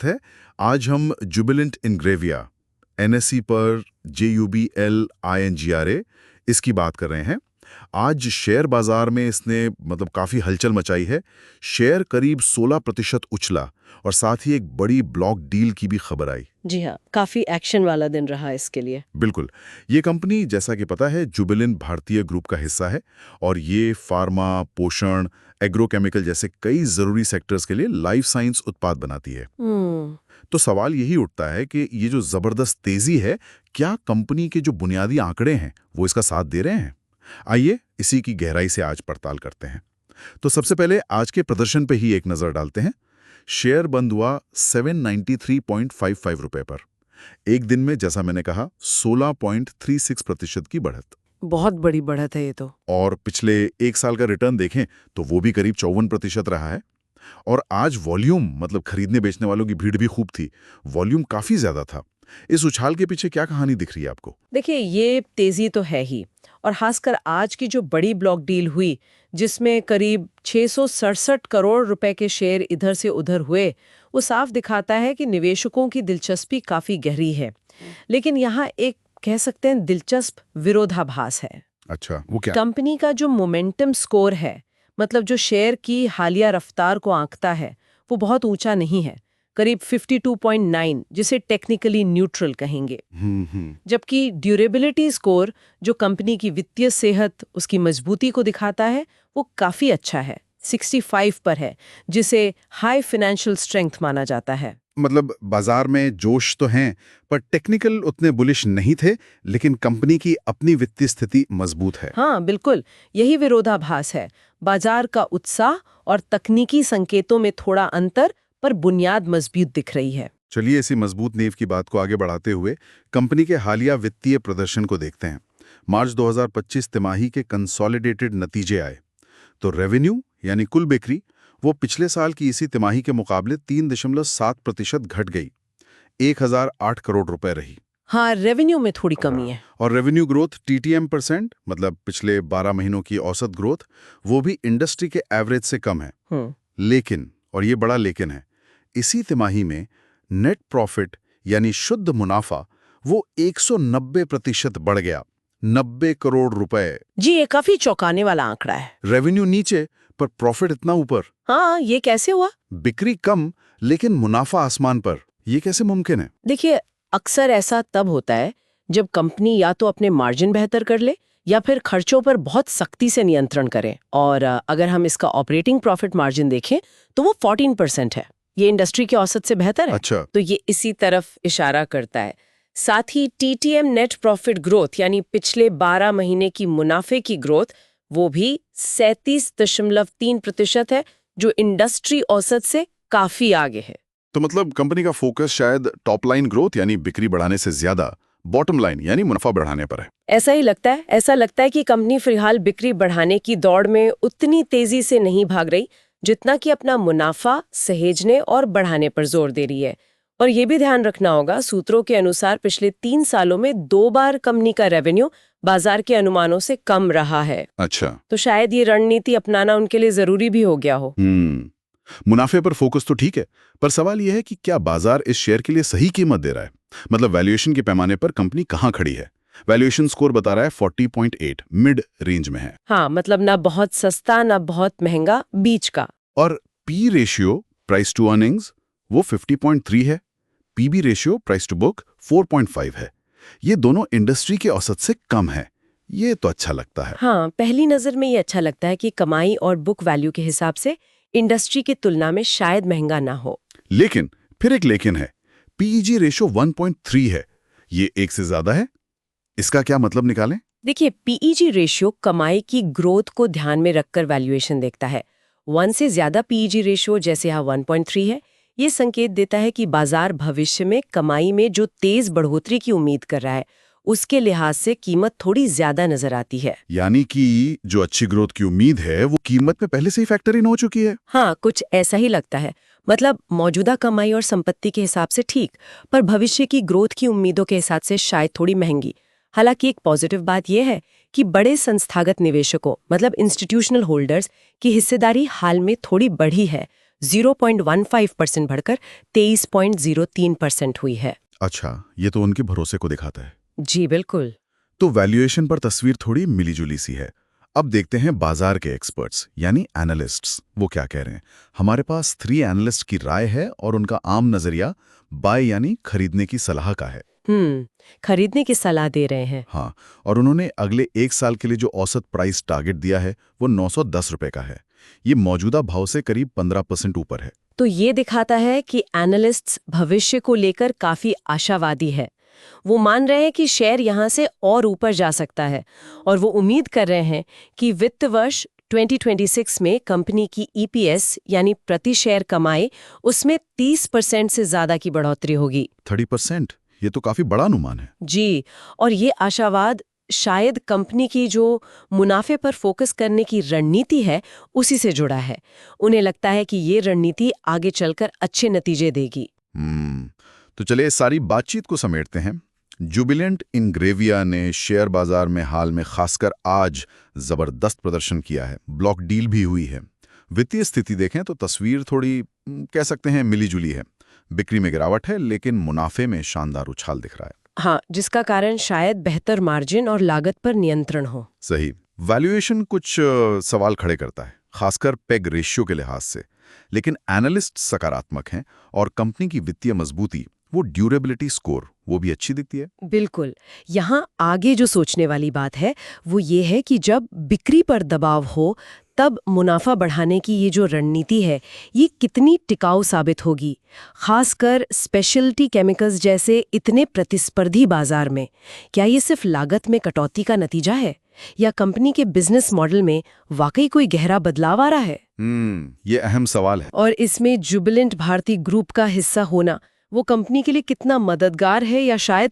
वक्त है। आज हम जुबिलेंट इंग्रेविया NSE पर JUBLINGRA इसकी बात कर रहे हैं। आज शेयर बाजार में इसने काफ़ी हलचल मचाई है। शेयर करीब 16% उछला और साथ ही एक बड़ी ब्लॉक डील की भी खबर आई। जी हाँ, काफी एक्शन वाला दिन रहा इसके लिए। बिल्कुल। ये कंपनी जैसा कि पता है जुबिलेंट भारतीय ग्रुप का हिस्सा है और ये फार्मा, पोषण, एग्रोकेमिकल जैसे कई जरूरी सेक्टर्स के लिए लाइफ साइंस उत्पाद बनाती है। तो सवाल यही उठता है कि ये जो जबरदस्त तेजी है, क्या कंपनी के जो बुनियादी आंकड़े हैं वो इसका साथ दे रहे हैं? आइए इसी की गहराई से आज पड़ताल करते हैं। तो सबसे पहले आज के प्रदर्शन पे ही एक नजर डालते हैं। शेयर बंद हुआ 793.55 रुपए पर। एक दिन में जैसा मैंने कहा 16.36% की बढ़त। बहुत बड़ी बढ़त है ये तो। और पिछले एक साल का रिटर्न देखें तो वो भी करीब 54% रहा है। और आज वॉल्यूम खरीदने बेचने वालों की भीड़ भी खूब थी। वॉल्यूम काफी ज्यादा था। इस उछाल के पीछे क्या कहानी दिख रही है आपको? देखिए, ये तेजी तो है ही, और खासकर आज की जो बड़ी ब्लॉक डील हुई जिसमें करीब 667 करोड़ रुपए के शेयर इधर से उधर हुए, वो साफ दिखाता है कि निवेशकों की दिलचस्पी काफी गहरी है। लेकिन यहाँ एक कह सकते हैं दिलचस्प विरोधाभास है। अच्छा, वो क्या? कंपनी का जो मोमेंटम स्कोर है, मतलब जो शेयर की हालिया रफ्तार को आंकता है, वो बहुत ऊंचा नहीं है, करीब 52.9, जिसे टेक्निकली न्यूट्रल कहेंगे। जबकि ड्यूरेबिलिटी स्कोर, जो कंपनी की वित्तीय सेहत, उसकी मजबूती को दिखाता है, वो काफी अच्छा है, 65 पर है, जिसे हाई फाइनेंशियल स्ट्रेंथ माना जाता है। बाजार में जोश तो हैं, पर टेक्निकल उतने बुलिश नहीं थे, लेकिन कंपनी की अपनी वित्तीय स्थिति मजबूत है। हाँ बिल्कुल, यही विरोधाभास है। बाजार का उत्साह और तकनीकी संकेतों में थोड़ा अंतर, पर बुनियाद मजबूत दिख रही है। चलिए इसी मजबूत नींव की बात को आगे बढ़ाते हुए कंपनी के हालिया वित्तीय प्रदर्शन को देखते हैं। मार्च 2025 तिमाही के कंसोलिडेटेड नतीजे आए तो रेवेन्यू यानी कुल बिक्री वो पिछले साल की इसी तिमाही के मुकाबले 3.7% घट गई, 1008 करोड़ रुपए रही। हाँ, रेवेन्यू में थोड़ी कमी है। और रेवेन्यू ग्रोथ TTM%, पिछले 12 महीनों की औसत ग्रोथ, वो भी इंडस्ट्री के एवरेज से कम है। लेकिन, और ये बड़ा लेकिन है, इसी तिमाही में नेट प्रॉफिट यानी शुद्ध मुनाफा वो 190% बढ़ गया, 90 करोड़ रुपए। जी, ये काफी चौंकाने वाला आंकड़ा है। रेवेन्यू नीचे पर प्रॉफिट इतना ऊपर। हाँ, ये कैसे हुआ? बिक्री कम लेकिन मुनाफा आसमान पर। ये कैसे मुमकिन है? देखिए, अक्सर ऐसा तब होता है जब कंपनी या तो अपने मार्जिन बेहतर कर ले या फिर खर्चों पर बहुत सख्ती से नियंत्रण करे। और अगर हम इसका ऑपरेटिंग प्रॉफिट मार्जिन देखें तो वो 14% है। ये इंडस्ट्री के औसत से बेहतर है। अच्छा। तो ये इसी तरफ इशारा करता है। साथ ही TTM नेट प्रॉफिट ग्रोथ यानी पिछले 12 महीने की मुनाफे की ग्रोथ, वो भी 37.3% है, जो इंडस्ट्री औसत से काफी आगे है। तो कंपनी का फोकस शायद टॉप लाइन ग्रोथ यानी बिक्री बढ़ाने से ज्यादा बॉटम लाइन यानी मुनाफा बढ़ाने पर है। ऐसा ही लगता है। ऐसा लगता है कि कंपनी फिलहाल बिक्री बढ़ाने की दौड़ में उतनी तेजी से नहीं भाग रही जितना कि अपना मुनाफा सहेजने और बढ़ाने पर जोर दे रही है। और ये भी ध्यान रखना होगा, सूत्रों के अनुसार पिछले 3 सालों में 2 बार कंपनी का रेवेन्यू बाजार के अनुमानों से कम रहा है। अच्छा। तो शायद ये रणनीति अपनाना उनके लिए जरूरी भी हो गया हो। मुनाफे पर फोकस तो ठीक है, पर सवाल यह है कि क्या बाजार इस शेयर के लिए सही कीमत दे रहा है? वैल्यूएशन के पैमाने पर कंपनी कहाँ खड़ी है? वैल्यूएशन स्कोर बता रहा है 40.8, मिड रेंज में है। हाँ, ना बहुत सस्ता ना बहुत महंगा, बीच का। और P ratio, price to earnings, वो 50.3 है। PB ratio, price to book, 4.5 है। ये दोनों इंडस्ट्री के औसत से कम है। ये तो अच्छा लगता है। हाँ, पहली नजर में ये अच्छा लगता है कि कमाई और बुक वैल्यू के हिसाब से इंडस्ट्री की तुलना में शायद महंगा ना हो। लेकिन फिर एक लेकिन है। पीईजी रेशियो 1.3 है। ये एक से ज्यादा है। इसका क्या मतलब निकालें? देखिए, पीईजी रेशियो कमाई की ग्रोथ को ध्यान में रखकर वैल्यूएशन देखता है। 1 से ज्यादा पीईजी रेशियो, जैसे यहाँ 1.3 है, ये संकेत देता है कि बाजार भविष्य में कमाई में जो तेज बढ़ोतरी की उम्मीद कर रहा है, उसके लिहाज से कीमत थोड़ी ज्यादा नजर आती है। यानी कि जो अच्छी ग्रोथ की उम्मीद है वो कीमत में पहले से ही फैक्टर इन हो चुकी है। हाँ, कुछ ऐसा ही लगता है। मौजूदा कमाई और संपत्ति के हिसाब से ठीक, पर भविष्य की ग्रोथ की उम्मीदों के हिसाब से शायद थोड़ी महंगी। हालांकि एक पॉजिटिव बात यह है कि बड़े संस्थागत निवेशकों, इंस्टीट्यूशनल होल्डर्स की हिस्सेदारी हाल में थोड़ी बढ़ी है, 0.15% बढ़कर 23.03% हुई है। अच्छा, ये तो उनके भरोसे को दिखाता है। जी बिल्कुल। तो वैल्यूएशन पर तस्वीर थोड़ी मिलीजुली सी है। अब देखते हैं बाजार के एक्सपर्ट्स यानी एनालिस्ट्स वो क्या कह रहे हैं। हमारे पास 3 एनालिस्ट की राय है और उनका आम नजरिया बाय यानी खरीदने की सलाह का है। खरीदने की सलाह दे रहे हैं। हाँ, और उन्होंने अगले 1 साल के लिए जो औसत प्राइस टारगेट दिया है वो 910 रुपए का है। ये मौजूदा भाव से करीब 15% ऊपर है। तो ये दिखाता है कि एनालिस्ट्स भविष्य को लेकर काफी आशावादी है। वो मान रहे हैं कि शेयर यहाँ से और ऊपर जा सकता है और वो उम्मीद कर रहे हैं कि वित्त वर्ष 2026 में कंपनी की ईपीएस यानी प्रति शेयर कमाई उसमें 30% से ज्यादा की बढ़ोतरी होगी। 30%? ये तो काफी बड़ा अनुमान है। जी, और ये आशावाद शायद कंपनी की जो मुनाफे पर फोकस करने की रणनीति है उसी से जुड़ा है। उन्हें लगता है कि ये रणनीति आगे चलकर अच्छे नतीजे देगी। तो चलिए इस सारी बातचीत को समेटते हैं। जुबिलेंट इंग्रेविया ने शेयर बाजार में हाल में खासकर आज जबरदस्त प्रदर्शन किया है। ब्लॉक डील भी हुई है। वित्तीय स्थिति देखें तो तस्वीर थोड़ी कह सकते हैं मिली-जुली है। बिक्री में गिरावट है लेकिन मुनाफे में शानदार उछाल दिख रहा है। हाँ, जिसका कारण शायद बेहतर मार्जिन और लागत पर नियंत्रण हो। सही। वैल्यूएशन कुछ सवाल खड़े करता है, खासकर पेग रेशियो के लिहाज से। लेकिन एनालिस्ट सकारात्मक हैं और कंपनी की वित्तीय मजबूती, वो ड्यूरेबिलिटी स्कोर, वो भी अच्छी दिखती है। बिल्कुल। यहाँ आगे जो सोचने वाली बात है वो ये है कि जब बिक्री पर दबाव हो तब मुनाफा बढ़ाने की ये जो रणनीति है ये कितनी टिकाऊ साबित होगी, खासकर स्पेशलिटी केमिकल्स जैसे इतने प्रतिस्पर्धी बाजार में। क्या ये सिर्फ लागत में कटौती का नतीजा है या कंपनी के बिजनेस मॉडल में वाकई कोई गहरा बदलाव आ रहा है? ये अहम सवाल है। और इसमें जुबिलेंट भारती ग्रुप का हिस्सा होना वो कंपनी के लिए कितना मददगार है या शायद